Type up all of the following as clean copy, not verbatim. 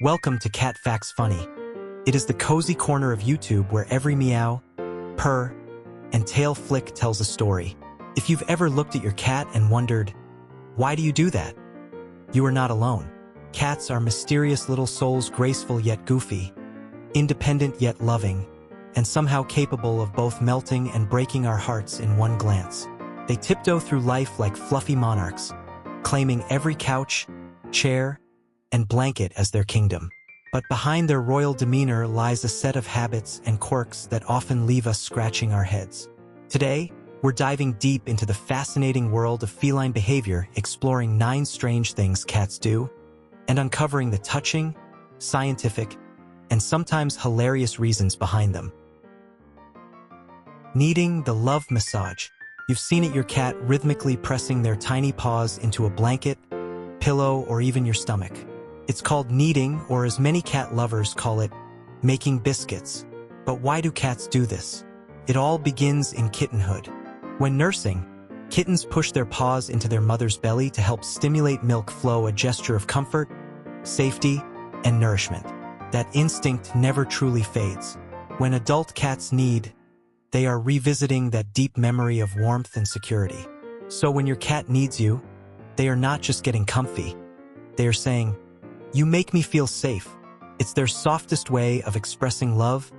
Welcome to CatFactsFunny. It is the cozy corner of YouTube where every meow, purr, and tail flick tells a story. If you've ever looked at your cat and wondered, why do you do that? You are not alone. Cats are mysterious little souls, graceful yet goofy, independent yet loving, and somehow capable of both melting and breaking our hearts in one glance. They tiptoe through life like fluffy monarchs, claiming every couch, chair, and blanket as their kingdom. But behind their royal demeanor lies a set of habits and quirks that often leave us scratching our heads. Today, we're diving deep into the fascinating world of feline behavior, exploring 9 strange things cats do, and uncovering the touching, scientific, and sometimes hilarious reasons behind them. Kneading the love massage. You've seen it, your cat rhythmically pressing their tiny paws into a blanket, pillow, or even your stomach. It's called kneading, or as many cat lovers call it, making biscuits. But why do cats do this? It all begins in kittenhood. When nursing, kittens push their paws into their mother's belly to help stimulate milk flow, a gesture of comfort, safety, and nourishment. That instinct never truly fades. When adult cats knead, they are revisiting that deep memory of warmth and security. So when your cat needs you, they are not just getting comfy. They are saying, "You make me feel safe." It's their softest way of expressing love,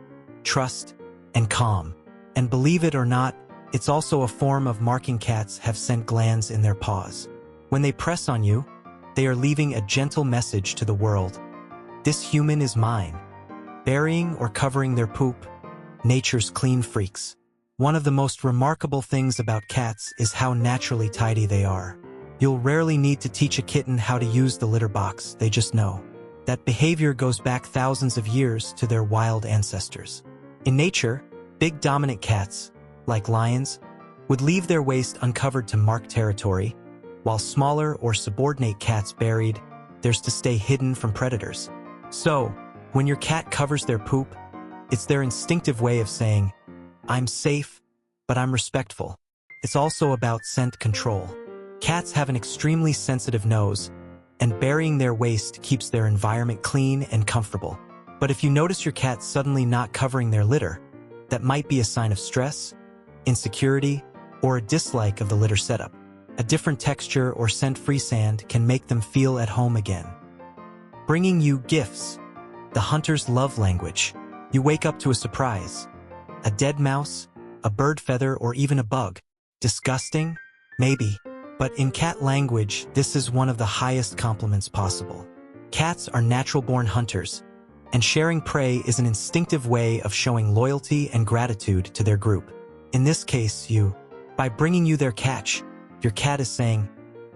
trust, and calm. And believe it or not, it's also a form of marking. Cats have scent glands in their paws. When they press on you, they are leaving a gentle message to the world. This human is mine. Burying or covering their poop, nature's clean freaks. One of the most remarkable things about cats is how naturally tidy they are. You'll rarely need to teach a kitten how to use the litter box, they just know. That behavior goes back thousands of years to their wild ancestors. In nature, big dominant cats, like lions, would leave their waste uncovered to mark territory, while smaller or subordinate cats buried theirs to stay hidden from predators. So, when your cat covers their poop, it's their instinctive way of saying, "I'm safe, but I'm respectful." It's also about scent control. Cats have an extremely sensitive nose, and burying their waste keeps their environment clean and comfortable. But if you notice your cat suddenly not covering their litter, that might be a sign of stress, insecurity, or a dislike of the litter setup. A different texture or scent-free sand can make them feel at home again. Bringing you gifts. The hunter's love language. You wake up to a surprise. A dead mouse, a bird feather, or even a bug. Disgusting? Maybe. But in cat language, this is one of the highest compliments possible. Cats are natural-born hunters, and sharing prey is an instinctive way of showing loyalty and gratitude to their group. In this case, by bringing you their catch, your cat is saying,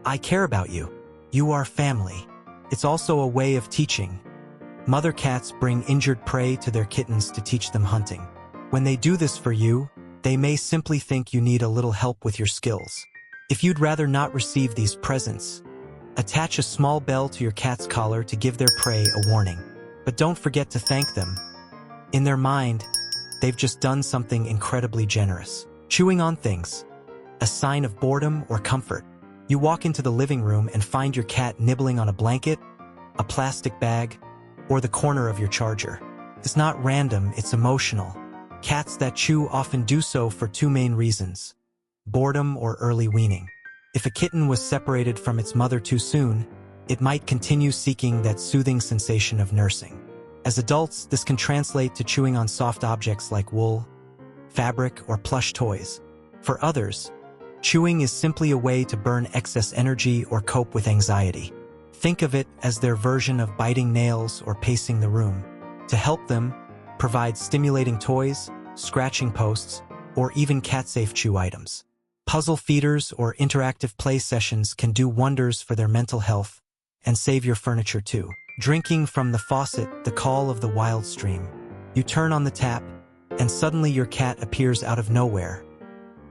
"I care about you. You are family." It's also a way of teaching. Mother cats bring injured prey to their kittens to teach them hunting. When they do this for you, they may simply think you need a little help with your skills. If you'd rather not receive these presents, attach a small bell to your cat's collar to give their prey a warning. But don't forget to thank them. In their mind, they've just done something incredibly generous. Chewing on things, a sign of boredom or comfort. You walk into the living room and find your cat nibbling on a blanket, a plastic bag, or the corner of your charger. It's not random, it's emotional. Cats that chew often do so for 2 main reasons: boredom or early weaning. If a kitten was separated from its mother too soon, it might continue seeking that soothing sensation of nursing. As adults, this can translate to chewing on soft objects like wool, fabric, or plush toys. For others, chewing is simply a way to burn excess energy or cope with anxiety. Think of it as their version of biting nails or pacing the room. To help them, provide stimulating toys, scratching posts, or even cat-safe chew items. Puzzle feeders or interactive play sessions can do wonders for their mental health and save your furniture too. Drinking from the faucet, the call of the wild stream. You turn on the tap, and suddenly your cat appears out of nowhere,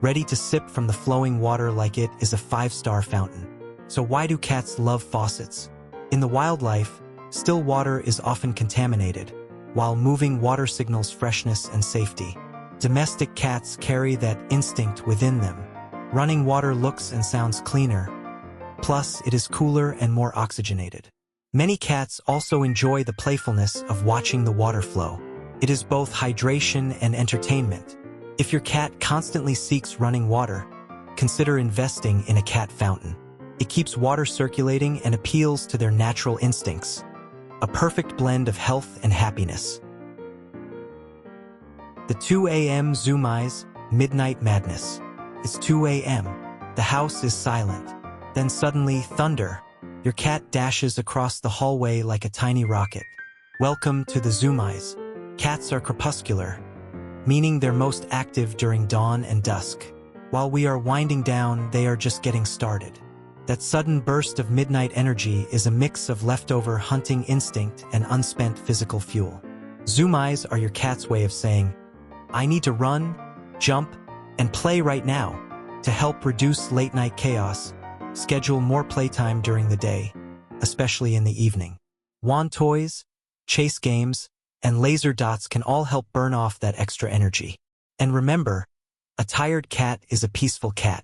ready to sip from the flowing water like it is a 5-star fountain. So why do cats love faucets? In the wildlife, still water is often contaminated, while moving water signals freshness and safety. Domestic cats carry that instinct within them. Running water looks and sounds cleaner. Plus, it is cooler and more oxygenated. Many cats also enjoy the playfulness of watching the water flow. It is both hydration and entertainment. If your cat constantly seeks running water, consider investing in a cat fountain. It keeps water circulating and appeals to their natural instincts. A perfect blend of health and happiness. The 2 a.m. Zoomies Midnight Madness. It's 2 a.m. The house is silent. Then suddenly, thunder. Your cat dashes across the hallway like a tiny rocket. Welcome to the Zoomies. Cats are crepuscular, meaning they're most active during dawn and dusk. While we are winding down, they are just getting started. That sudden burst of midnight energy is a mix of leftover hunting instinct and unspent physical fuel. Zoomies are your cat's way of saying, I need to run, jump, and play right now. To help reduce late-night chaos, schedule more playtime during the day, especially in the evening. Wand toys, chase games, and laser dots can all help burn off that extra energy. And remember, a tired cat is a peaceful cat.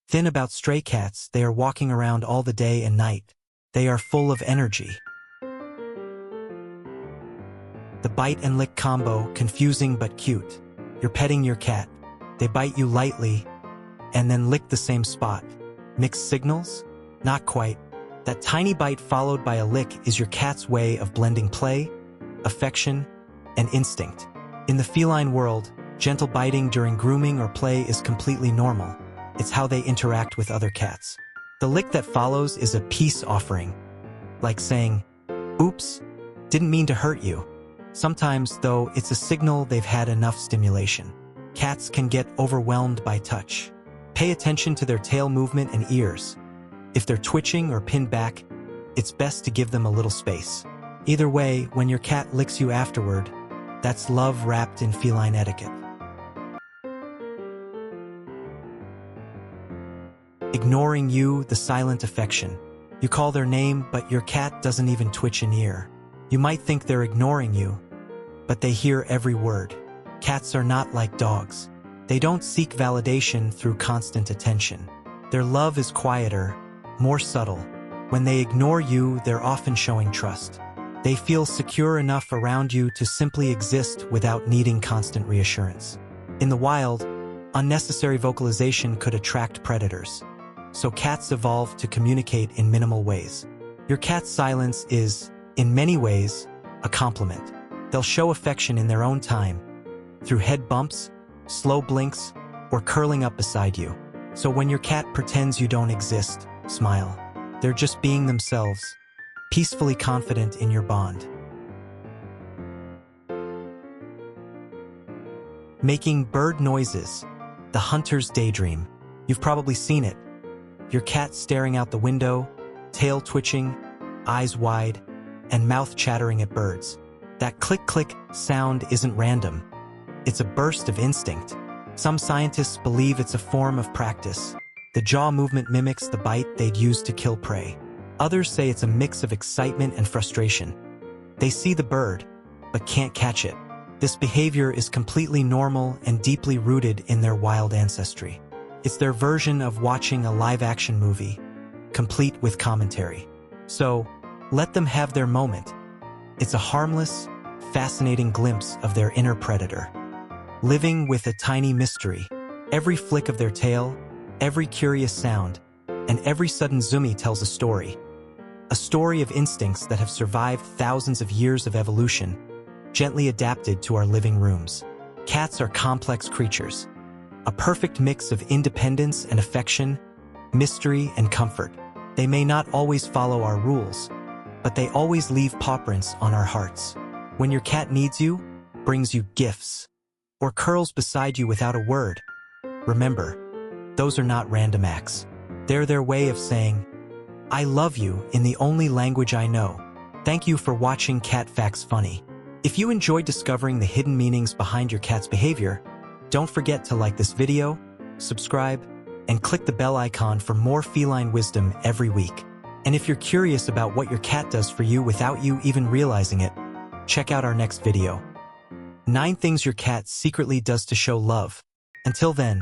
Thin about stray cats, they are walking around all the day and night. They are full of energy. The bite and lick combo, confusing but cute. You're petting your cat. They bite you lightly, and then lick the same spot. Mixed signals? Not quite. That tiny bite followed by a lick is your cat's way of blending play, affection, and instinct. In the feline world, gentle biting during grooming or play is completely normal. It's how they interact with other cats. The lick that follows is a peace offering, like saying, oops, didn't mean to hurt you. Sometimes, though, it's a signal they've had enough stimulation. Cats can get overwhelmed by touch. Pay attention to their tail movement and ears. If they're twitching or pinned back, it's best to give them a little space. Either way, when your cat licks you afterward, that's love wrapped in feline etiquette. Ignoring you, the silent affection. You call their name, but your cat doesn't even twitch an ear. You might think they're ignoring you, but they hear every word. Cats are not like dogs. They don't seek validation through constant attention. Their love is quieter, more subtle. When they ignore you, they're often showing trust. They feel secure enough around you to simply exist without needing constant reassurance. In the wild, unnecessary vocalization could attract predators. So cats evolved to communicate in minimal ways. Your cat's silence is, in many ways, a compliment. They'll show affection in their own time, through head bumps, slow blinks, or curling up beside you. So when your cat pretends you don't exist, smile. They're just being themselves, peacefully confident in your bond. Making bird noises, the hunter's daydream. You've probably seen it. Your cat staring out the window, tail twitching, eyes wide, and mouth chattering at birds. That click-click sound isn't random. It's a burst of instinct. Some scientists believe it's a form of practice. The jaw movement mimics the bite they'd use to kill prey. Others say it's a mix of excitement and frustration. They see the bird, but can't catch it. This behavior is completely normal and deeply rooted in their wild ancestry. It's their version of watching a live-action movie, complete with commentary. So, let them have their moment. It's a harmless, fascinating glimpse of their inner predator. Living with a tiny mystery. Every flick of their tail, every curious sound, and every sudden zoomie tells a story. A story of instincts that have survived thousands of years of evolution, gently adapted to our living rooms. Cats are complex creatures. A perfect mix of independence and affection, mystery and comfort. They may not always follow our rules, but they always leave paw prints on our hearts. When your cat needs you, brings you gifts, or curls beside you without a word, remember, those are not random acts. They're their way of saying, I love you in the only language I know. Thank you for watching CatFactsFunny. If you enjoyed discovering the hidden meanings behind your cat's behavior, don't forget to like this video, subscribe, and click the bell icon for more feline wisdom every week. And if you're curious about what your cat does for you without you even realizing it, check out our next video. 9 things your cat secretly does to show love. Until then,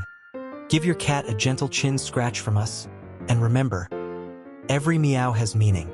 give your cat a gentle chin scratch from us, and remember, every meow has meaning.